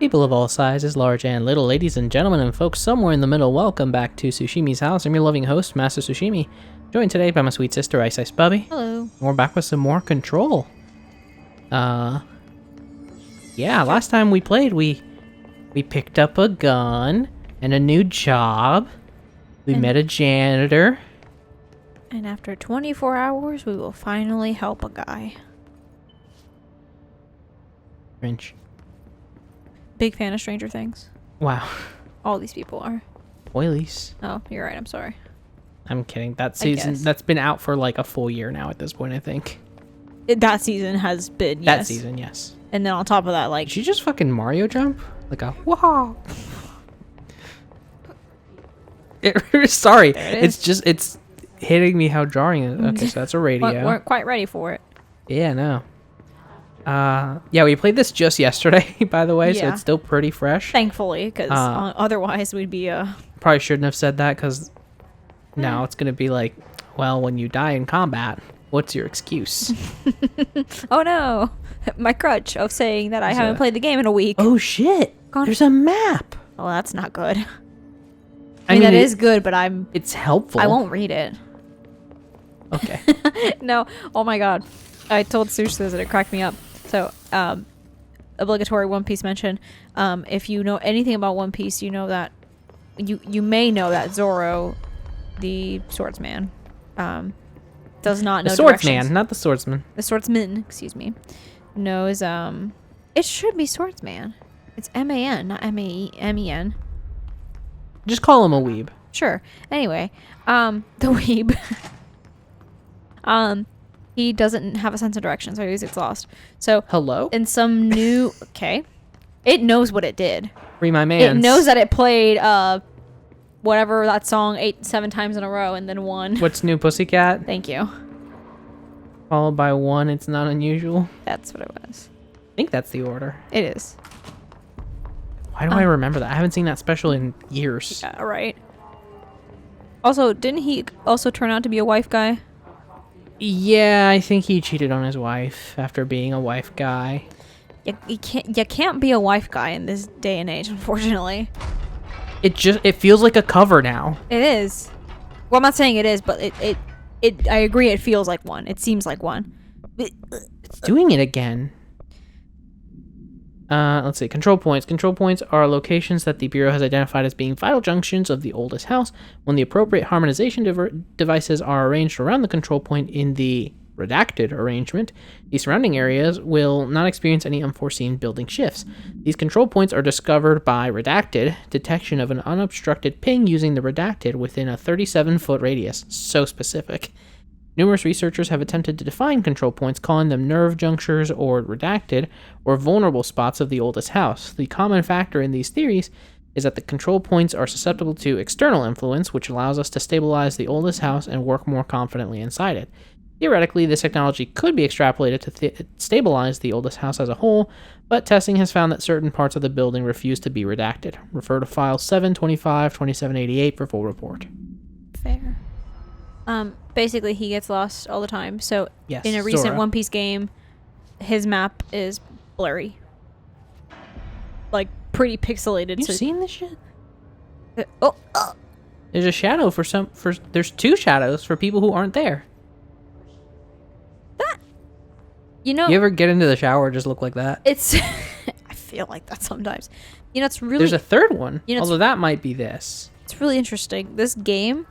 People of all sizes, large and little, ladies and gentlemen, and folks somewhere in the middle, welcome back to Sushimi's House. I'm your loving host, Master Sushimi, joined today by my sweet sister, Ice Ice Bubbie. Hello. And we're back with some more Control. Yeah, last time we played, we picked up a gun and a new job. We met a janitor. And after 24 hours, we will finally help a guy. French. Big fan of Stranger Things. Wow. All these people are. Oilies. Oh, you're right. I'm sorry. I'm kidding. That season, that's been out for like a full year now at this point, I think. That season has been, yes. That season, yes. And then on top of that, like... Did you just fucking Mario jump? Like a wow. Sorry. It's hitting me how jarring it is. Okay, so that's a radio. Weren't quite ready for it. Yeah, no. Yeah, we played this just yesterday, by the way, so it's still pretty fresh. Thankfully, because otherwise we'd be Probably shouldn't have said that, because now it's gonna be like, well, when you die in combat, what's your excuse? Oh no, my crutch of saying that I haven't played the game in a week. Oh shit! There's a map. Oh, that's not good. I mean that is good, but it's helpful. I won't read it. Okay. No. Oh my god. I told Sush this and it cracked me up. So, obligatory One Piece mention. If you know anything about One Piece, you know that you may know that Zoro, the swordsman, does not know the swordsman, directions. not the swordsman. The swordsman, excuse me, knows. It should be swordsman. It's M-A-N, not M-E-N. Just call him a weeb. Sure. Anyway, the weeb. He doesn't have a sense of direction, so he always gets lost. So hello. In some new it knows what it did. Free my man. It knows that it played whatever that song 7 times in a row and then won. What's new, Pussycat? Thank you. Followed by 1. It's not unusual. That's what it was. I think that's the order. It is. Why do I remember that? I haven't seen that special in years. Yeah, right. Also, didn't he also turn out to be a wife guy? Yeah, I think he cheated on his wife after being a wife guy. You can't be a wife guy in this day and age, unfortunately. It feels like a cover now. It is. Well, I'm not saying it is, but it I agree it feels like one. It seems like one. It's doing it again. Let's see. Control points. Control points are locations that the Bureau has identified as being vital junctions of the oldest house. When the appropriate harmonization devices are arranged around the control point in the redacted arrangement, the surrounding areas will not experience any unforeseen building shifts. These control points are discovered by redacted detection of an unobstructed ping using the redacted within a 37-foot radius. So specific. Numerous researchers have attempted to define control points, calling them nerve junctures or redacted or vulnerable spots of the oldest house. The common factor in these theories is that the control points are susceptible to external influence, which allows us to stabilize the oldest house and work more confidently inside it. Theoretically, this technology could be extrapolated to stabilize the oldest house as a whole, but testing has found that certain parts of the building refuse to be redacted. Refer to file 725-2788 for full report. Fair. Basically, he gets lost all the time. So, yes, in a recent Zoro. One Piece game, his map is blurry. Like, pretty pixelated. You seen this shit? There's a shadow there's 2 shadows for people who aren't there. You know... You ever get into the shower and just look like that? It's... I feel like that sometimes. You know, it's really... There's a 3rd one, you know, although that might be this. It's really interesting. This game...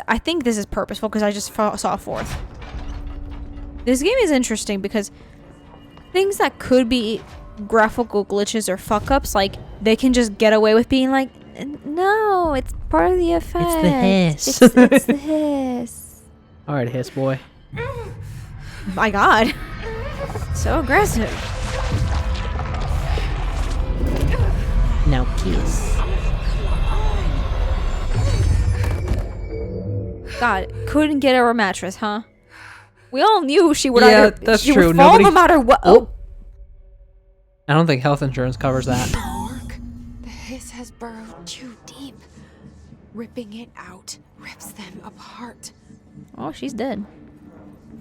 I think this is purposeful because I just saw a 4th. This game is interesting because things that could be graphical glitches or fuck-ups, like, they can just get away with being like, no, it's part of the effect. It's the hiss. It's the hiss. Alright, hiss boy. My god. So aggressive. Now kiss. God, couldn't get her a mattress, huh? We all knew she would that's she true. would fall no matter what. Oh. I don't think health insurance covers that. The hiss has burrowed too deep. Ripping it out rips them apart. Oh, she's dead.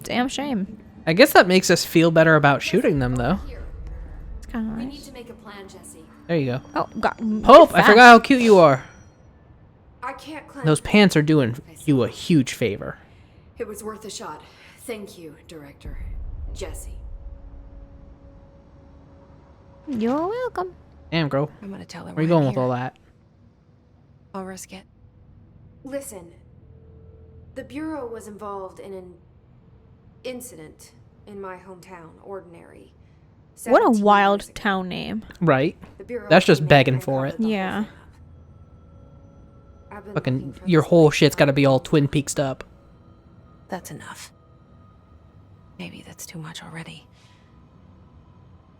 Damn shame. I guess that makes us feel better about shooting them, though. Kind of We nice. need to make a plan, Jesse. There you go. Oh, God. Hope, I forgot how cute you are. I can't cleanse. Those pants are doing you a huge favor. It was worth a shot. Thank you, Director. Jesse. You're welcome. Damn, girl. I'm gonna tell her Where you going with all that? I'll risk it. Listen, the Bureau was involved in an incident in my hometown, Ordinary. What a 17 wild years ago. town name. Right. The Bureau That's just came in begging and for covered it. the whole Yeah. thing up. I've been Fucking looking for your this whole place shit's got to be all for- Twin Peaksed up. That's enough. Maybe that's too much already.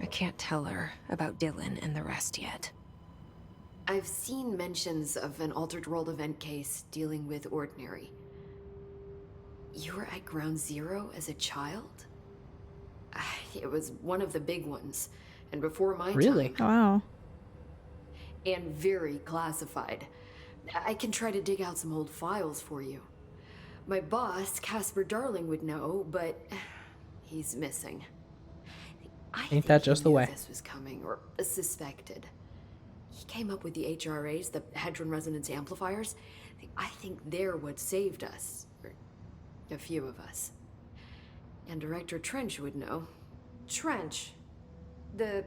I can't tell her about Dylan and the rest yet. I've seen mentions of an Altered World event case dealing with Ordinary. You were at Ground Zero as a child? It was one of the big ones, and before my Really? time. Wow. And very classified. I can try to dig out some old files for you. My boss, Casper Darling, would know, but he's missing. I Ain't think that he just the knew way? This was coming, or suspected. He came up with the HRAs, the Hadron Resonance Amplifiers. I think they're what saved us. Or a few of us. And Director Trench would know. Trench? The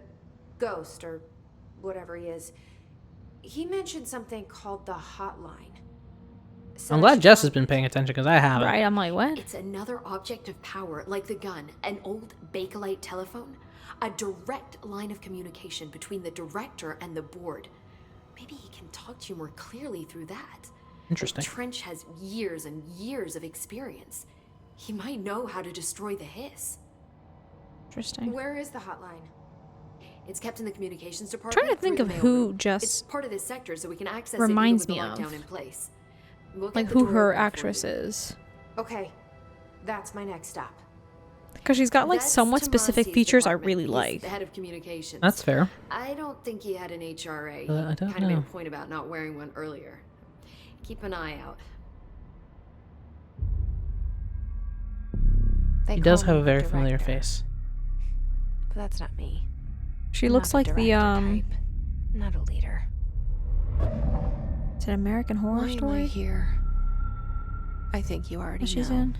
ghost, or whatever he is. He mentioned something called the hotline. I'm glad Jess has been paying attention because I haven't. Right, I'm like, what? It's another object of power, like the gun, an old Bakelite telephone, a direct line of communication between the director and the board. Maybe he can talk to you more clearly through that. Interesting. Trench has years and years of experience. He might know how to destroy the hiss. Interesting. Where is the hotline? It's kept in the communications department. Trying to think through of the who mailroom. just It's part of this sector, so we can access reminds it even me with the of. lockdown in place. We'll get Like the who door her open for actress you. is. Okay, that's my next stop. Because she's got like That's somewhat specific Tomasi's features I department. really He's like. the head of communications. That's fair. I don't think he had an HRA. I don't Kind of made know. a point about not wearing one earlier. Keep an eye out. He does have a very familiar face. But that's not me. She I'm looks not a like the director type. Not a leader. is it American Horror Why am I Story here? I think you already that she's know. in?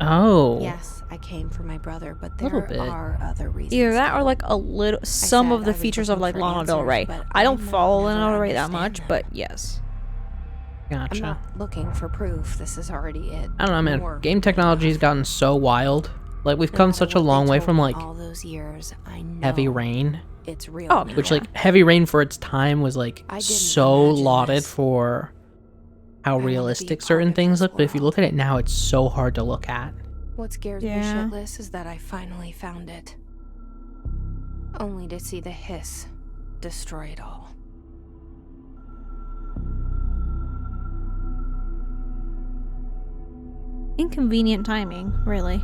Oh. Yes, I came for my brother, but Little there bit. are other reasons. Either that or too. like a little some said of the I was features of looking like for Lana Del answers, Rey. but I don't I follow might Lana Del never Rey that understand much, them. but yes. I'm Gotcha. not looking for proof. This is already it. I don't know, man. More Game technology has gotten so wild. Like, we've No come matter such a what they long way told from, me like, all those years, I know Heavy Rain. It's real. Oh, now. Which, Yeah. like, Heavy Rain for its time was, like, I didn't so imagine lauded this. for how wanna be realistic part certain of things this look. But if you look at it now, it's so hard to look at. What scares Yeah. me shitless is that I finally found it. Only to see the hiss destroy it all. Inconvenient timing, really.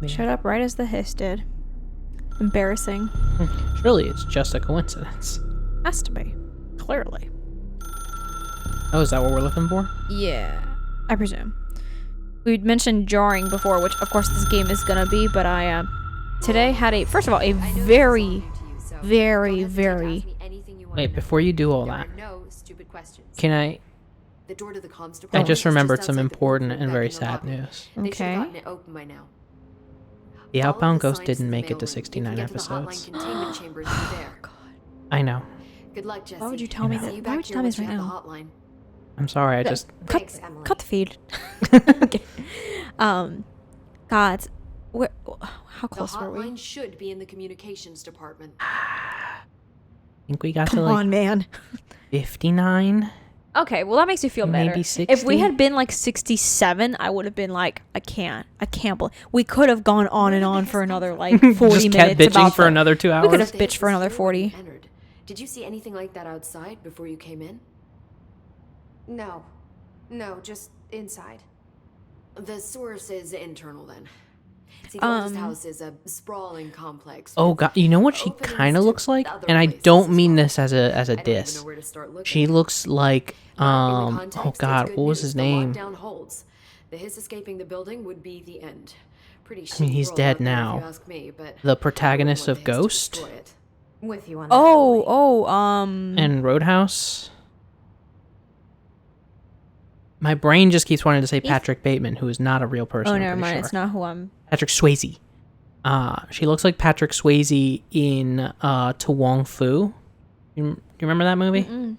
Yeah. Shut up right as the hiss did. Embarrassing. Surely it's just a coincidence. Has to be. Clearly. Oh, is that what we're looking for? Yeah. I presume. We'd mentioned jarring before, which of course this game is gonna be, but I today had a first of all a very Wait, before you do all that, no stupid questions. can I... The door to the comms I department just is remembered some outside the important booth and back very in the sad lobby. news. They should have Okay. gotten it open by now. The Follow Outbound the Ghost signs didn't the make it to mailroom. 69 You can get to the hotline episodes. containment chambers through there. I know. Good luck, Jesse. Why would you tell me See that? you Why back would you here tell me once this you right have now? the hotline. I'm sorry, I just... Thanks, Emily. Cut the feed. Okay. God, where? How The close were we? hotline should be in the communications department. I think we got Come to, like, on, man. 59? Okay, well that makes me feel better. Maybe If we 60? had been like 67, I would have been like, I can't believe we could have gone on and on for another like 40 just kept minutes bitching about for the- another 2 hours? We could have The bitched hiss for was another here when you 40. entered. Did you see anything like that outside before you came in? No. No, just inside. The source is internal then. See, the oldest house is a sprawling complex. Oh with god, you know what she openings kind of to looks like? other And I places don't as mean well. this as a I don't even diss. know where to start looking. She looks like But in the oh context, it's god, good what was news. his The name? lockdown holds. The hiss escaping the building would be the end. Pretty I mean, he's shitty dead rollout there, if now. you ask me, but The protagonist I of wouldn't want this to Ghost destroy it. With you on that, Oh, Emily. and Roadhouse. My brain just keeps wanting to say Patrick Bateman, who is not a real person. Oh, I'm never pretty mind. sure. It's not who I'm. Patrick Swayze. She looks like Patrick Swayze in To Wong Fu. You remember that movie? Mm-mm.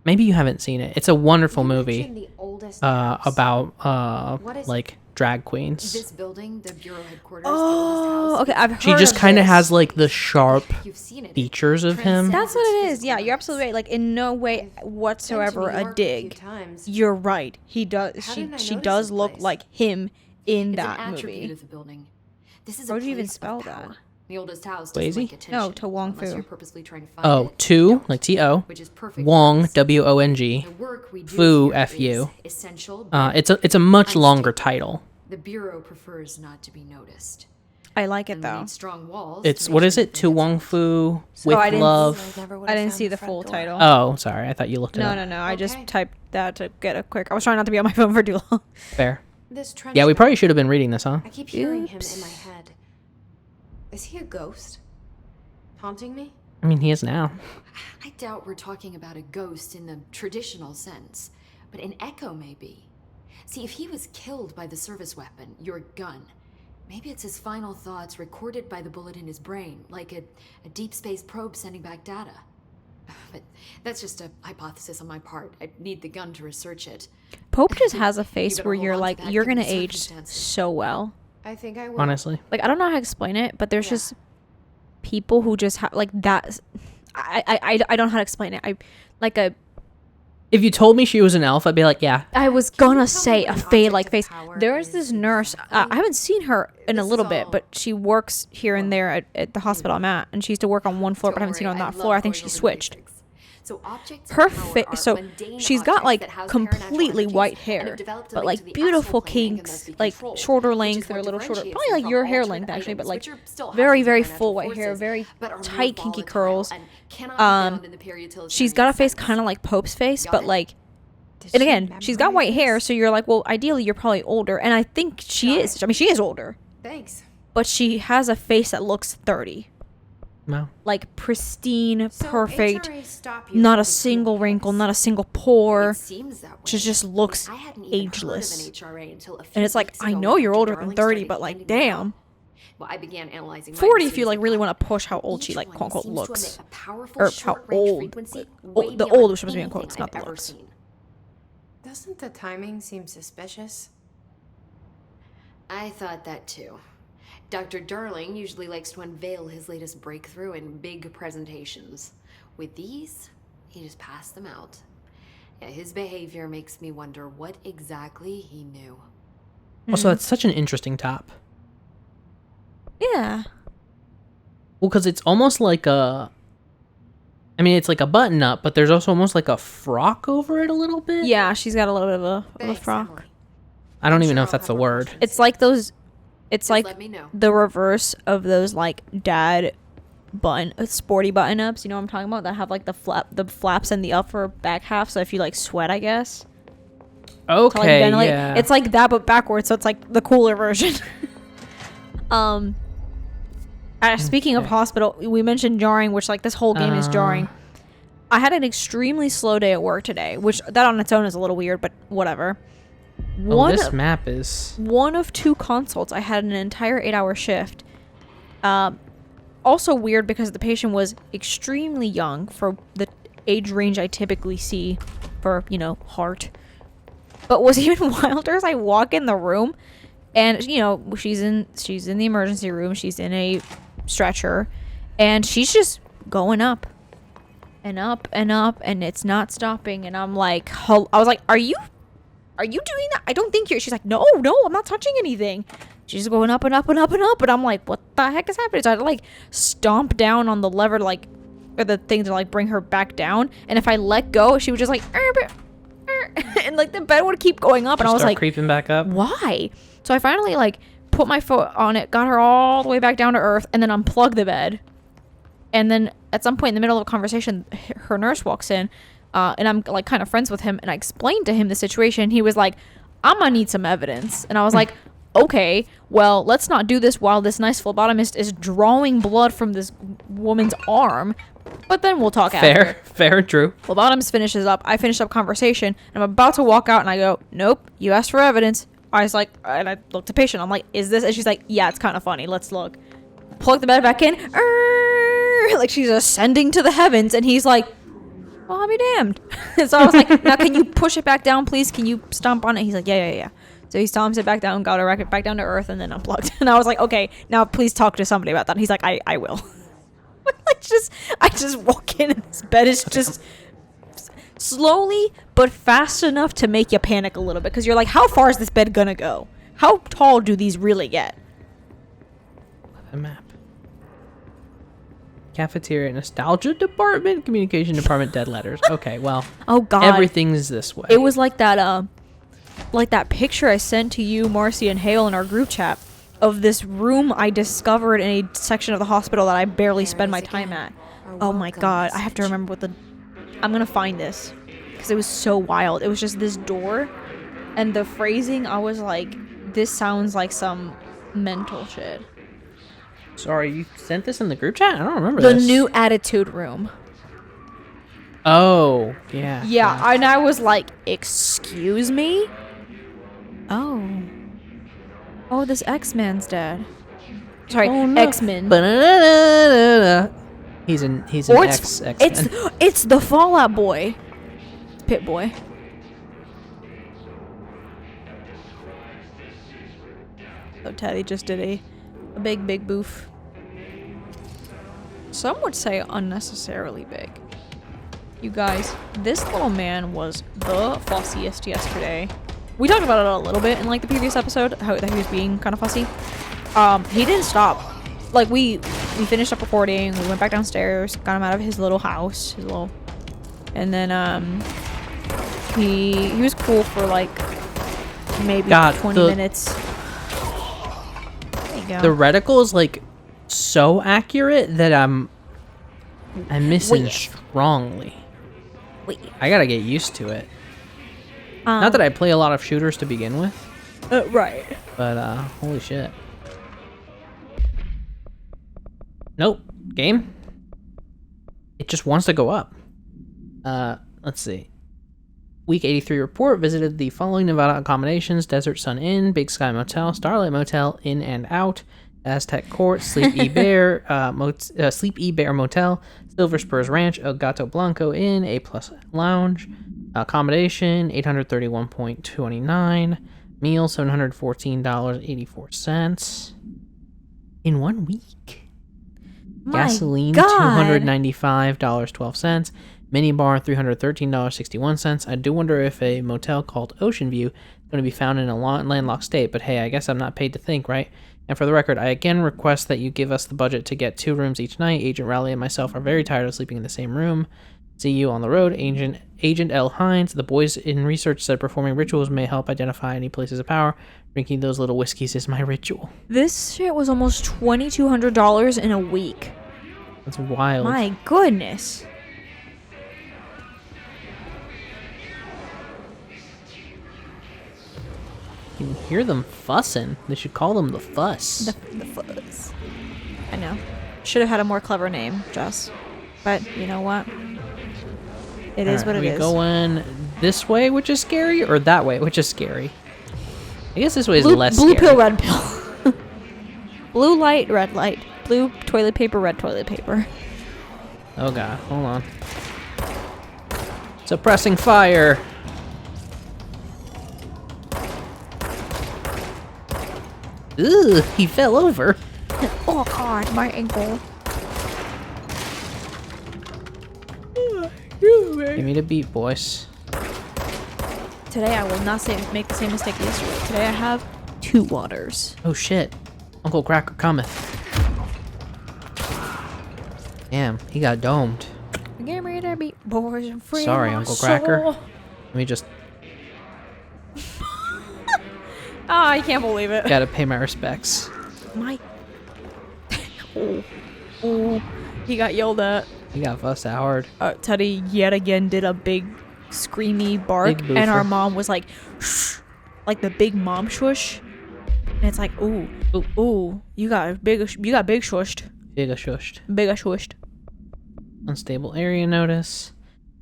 Maybe you haven't seen it. It's a wonderful You movie mentioned the oldest house. about What is like drag queens. this building, the bureau headquarters, Oh, the oldest house? okay. I've heard She just kind of has like the sharp You've seen it. features of him. That's what it is. Yeah, you're absolutely right. Like in no way whatsoever a dig. You're right. He does. How She didn't I she notice does this look place? like him in It's that an attribute movie. of the building. This is How a would you even place of spell that? power. The oldest house Swayze? doesn't like attention. No, To Wong unless Fu. you're purposely trying to find Oh, it. two Don't, like T-O. which is perfect Wong for us. W-O-N-G. The work we do Fu here F-U. is essential, but It's a much longer unstable. title. The bureau prefers not to be noticed. I like it And we though. need strong walls It's to what make is sure it? To nothing Wong gets Fu with I didn't- love. I didn't see the full title. Oh, sorry. I thought you looked it up. No. I just Okay. typed that to get a quick. I was trying not to be on my phone for too long. Fair. This trench Yeah, we coat. probably should have been reading this, huh? I keep hearing him Oops. in my head. Is he a ghost? Haunting me? I mean, he is now. I doubt we're talking about a ghost in the traditional sense, but an echo maybe. See, if he was killed by the service weapon, your gun, maybe it's his final thoughts recorded by the bullet in his brain, like a deep space probe sending back data. But that's just a hypothesis on my part. I'd need the gun to research it. Pope just has a face better where hold you're on to like, that you're given gonna the age circumstances. so well. I think I will. Honestly. Like I don't know how to explain it, but there's Yeah. just people who just have like that. I don't know how to explain it. I like a. If you told me she was an elf, I'd be like, yeah. I was Can you gonna tell say me a what an fade object like of face. power There is is this nurse. exactly? I haven't seen her in a This little is bit, all- but she works here and there at the hospital I'm at, and she used to work on one floor, but I haven't seen her on that floor. I think she switched. So objects of Her power face. are So mundane she's got objects like that house completely paranormal white entities and hair, have developed a but link to like the beautiful astral plane and can kinks, thus be like controlled, shorter which is length or a what little shorter, differentiates probably them like from your hair altered length actually, but items, like which are still very haunted very by full natural white hair, forces, very but are more tight kinky volatile curls. and cannot be found in the period till it's She's very got a face sense. kind of like Pope's face, Got but it? like. Did And she again, she's got white hair, memorize so you're like, well, ideally, you're probably older. And I think she Got is. it. I mean, she is older, this? Thanks. but she has a face that looks 30. No. Like pristine, So perfect, HRA stop you not from a single becoming wrinkle, X. not a single pore. It seems that way. She just looks I hadn't even ageless. Heard of an HRA until a few And it's like, weeks I ago know when you're Dr. older than Darling 30, started but like, handing me out. damn. Well, I began analyzing 40 mine if you like as really well. want to push how old she Each like one quote unquote seems to looks. emit a powerful Or how short-range old. frequency Oh, way the beyond old was supposed to be in anything quotes, not I've the ever looks. seen. Doesn't the timing seem suspicious? I thought that too. Dr. Darling usually likes to unveil his latest breakthrough in big presentations. With these, he just passed them out. Yeah, his behavior makes me wonder what exactly he knew. Also, that's such an interesting top. Yeah. Well, because it's almost like a. I mean, it's like a button up, but there's also almost like a frock over it a little bit. Yeah, she's got a little bit of a Thanks, frock. Emily. I don't I'm even know sure if I'll that's the have more word. questions. It's like those. It's Just like let me know. the reverse of those like dad sporty button ups. You know what I'm talking about? That have like the flaps and the upper back half. So if you like sweat, I guess. To, like, Okay, ventilate. yeah. It's like that, but backwards. So it's like the cooler version. Speaking of Okay. hospital, we mentioned jarring, which like this whole game is jarring. I had an extremely slow day at work today, which that on its own is a little weird, but whatever. Oh, this map is. One of two consults, I had an entire 8-hour shift. Also weird because the patient was extremely young for the age range I typically see for, you know, heart. But what's even wilder is I walk in the room and, you know, she's in the emergency room. She's in a stretcher and she's just going up and up and up and it's not stopping. And I'm like, I was like, are you doing that? I don't think you're. She's like, no, I'm not touching anything. She's going up and up and up and up. And I'm like, what the heck is happening? So I had to like stomp down on the lever, like, or the thing to like bring her back down. And if I let go, she would just like, and like the bed would keep going up. And I was like, creeping back up. why? So I finally like put my foot on it, got her all the way back down to earth, and then unplugged the bed. And then at some point in the middle of a conversation, her nurse walks in. And I'm like kind of friends with him, and I explained to him the situation. He was like, I'm gonna need some evidence. And I was like, okay, well, let's not do this while this nice phlebotomist is drawing blood from this woman's arm. But then we'll talk after. Fair and true. Phlebotomist finishes up. I finish up conversation. And I'm about to walk out and I go, nope, you asked for evidence. I was like, and I looked at the patient. I'm like, is this? And she's like, yeah, it's kind of funny. Let's look. Plug the bed back in. Like she's ascending to the heavens. And he's like, well, I'll be damned. So I was like, now can you push it back down, please? Can you stomp on it? He's like, yeah. So he stomps it back down, got it back down to earth, and then unplugged. And I was like, okay, now please talk to somebody about that. And he's like, I will. I just walk in and this bed is just slowly but fast enough to make you panic a little bit. Because you're like, how far is this bed gonna go? How tall do these really get? A map. Cafeteria, nostalgia department, communication department, dead letters. Okay, well. Oh god. Everything's this way. It was like that picture I sent to you, Marcy, and Hale in our group chat of this room I discovered in a section of the hospital that I barely spend my time at. Oh my god, I have to remember I'm gonna find this because it was so wild. It was just this door and the phrasing, I was like, this sounds like some mental shit. Sorry, you sent this in the group chat? I don't remember The this. new attitude room. Oh, yeah. Yeah, and I was like, excuse me? Oh, this X-Man's dead. Sorry, Oh, no. X-Men. He's an Or X-Men. it's the Fallout Boy. It's Pit Boy. So Teddy just did a big boof. Some would say unnecessarily big. You guys, this little man was the fussiest yesterday. We talked about it a little bit in like the previous episode, how that he was being kind of fussy. He didn't stop. Like we finished up recording, we went back downstairs, got him out of his little house, and then he was cool for like maybe 20 minutes. There you go. The reticle is like so accurate that I'm missing strongly. Wait. I gotta get used to it. Not that I play a lot of shooters to begin with. Right. But holy shit. Nope. Game. It just wants to go up. Let's see. Week 83 report visited the following Nevada accommodations: Desert Sun Inn, Big Sky Motel, Starlight Motel, In and Out, Aztec Court, Sleep E Bear, Sleep E Bear Motel, Silver Spurs Ranch, El Gato Blanco Inn, A Plus Lounge, accommodation $831.29, meal $714.84 in 1 week. Gasoline $295.12, minibar $313.61. I do wonder if a motel called Ocean View is going to be found in a landlocked state, but hey, I guess I'm not paid to think, right? And for the record, I again request that you give us the budget to get 2 rooms each night. Agent Rowley and myself are very tired of sleeping in the same room. See you on the road. Agent L. Hines. The boys in research said performing rituals may help identify any places of power. Drinking those little whiskeys is my ritual. This shit was almost $2,200 in a week. That's wild. My goodness. You can hear them fussing. They should call them the Fuss. The fuzz. I know. Should have had a more clever name, Jess. But you know what? It is what it is. Are we going this way, which is scary, or that way, which is scary? I guess this way is less blue scary. pill, red pill. Blue light, red light. Blue toilet paper, red toilet paper. Oh god, hold on. Suppressing fire. Ugh, he fell over. Oh god, my ankle. Give me the beat, boys. Today I will not make the same mistake as yesterday. Today I have 2 waters. Oh shit. Uncle Cracker cometh. Damn, he got domed. Get ready to be boys and free. Sorry, my Uncle soul. Cracker. Let me just I can't believe it. gotta pay my respects. My. Oh, he got yelled at. He got fussed out hard. Teddy yet again did a big screamy bark, Big and our boofer. mom was like, shh, like the big mom shush. And it's like, ooh, you got big shushed. Big shushed. Big. Unstable area notice.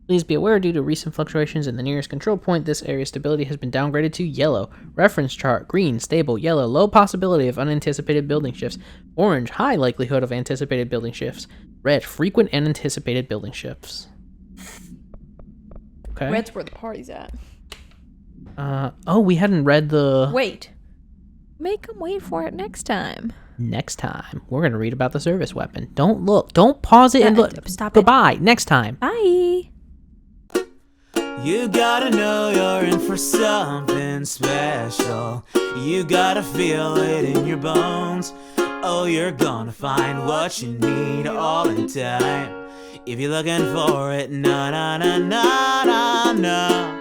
Please be aware, due to recent fluctuations in the nearest control point, this area's stability has been downgraded to yellow. Reference chart: green, stable; yellow, low possibility of unanticipated building shifts; orange, high likelihood of anticipated building shifts; red, frequent and anticipated building shifts. Okay. Red's where the party's at. Oh, we hadn't read the... Wait. Make them wait for it next time. Next time, we're going to read about the service weapon. Don't look. Don't pause it and look. Stop it. Goodbye. Next time. Bye. You gotta know you're in for something special. You gotta feel it in your bones. Oh, you're gonna find what you need all in time. If you're looking for it, na na na na na na.